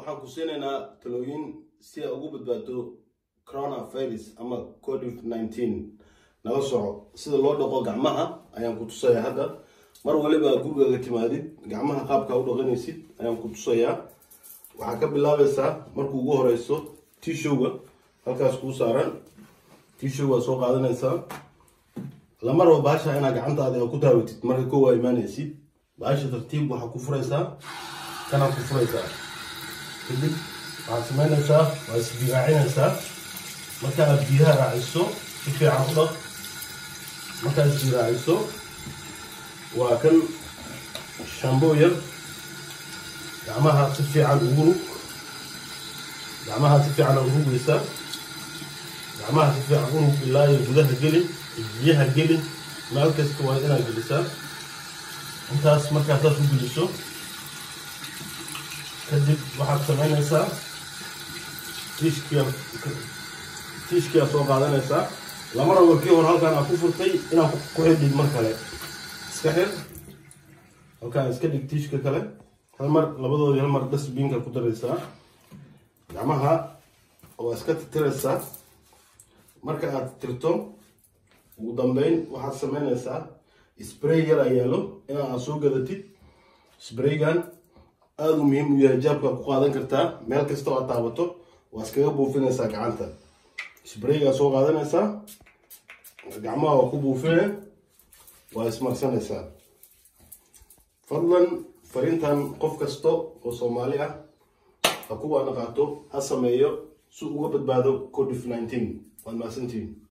waxaan ku siinaynaa talooyin si ay ugu badbaado coronavirus ama COVID-19 nala soco sida loo dhaqo gacmaha ayaan ku tusayaa hadda mar waliba guriga timaadid gacmaha qaabka u dhaqanaysid ayaan ku tusayaa waxa ka bilaabaysaa markuu ugu horeyso tissue-ga halkaas ku saaran tissue-ga soo qaadanaysaa lama rabo baasha inaad gacantaada ku taawatid marka koo waa imaanaysid baasha tartiib waxa ku furaysaa kana ku furaysaa kadib waxaad samaynaysaa waa isdiraacinaysaa marka aad biyaha raaciso si fiican u dhaq marka aad isdiraaciso waa kan shampoo yar gacmaha si fiican ugu rug gacmaha si fiican ugu rugaysaa gacmaha si fiican ugu rug ilaa iyo gudaha geli biyaha geli meel kasta waa inaad gelisaa intaas markaad taas u geliso kadib waxaad samaynaysaa tiishkiya soo qaadanaysaa lama rabo kii hore halkaan aad ku furtay inaad ku xidhid mar kale iska xir halkaan iska dhig tiishka kale hal mar labadoodii hal mar dustbinka ku daraysaa gacmaha waa iska tirtiraysaa marka aad tirto ugu dambeyn waxaad samaynaysaa spray yar ayaalo inaad soo gadatid spraygan aad u muhiim u yahay jaabka ku qaadan kartaa meel kasta oo aad taabato waa iskaga buufinaysaa gacanta sprayga soo qaadanaysaa gacmaha waa ku buufinay waa ismarsanaysaa fadlan fariintan qof kasta oo Soomaali ah ha ku wada qaato ha sameeyo si uga badbaado COVID-19 waa maasantiin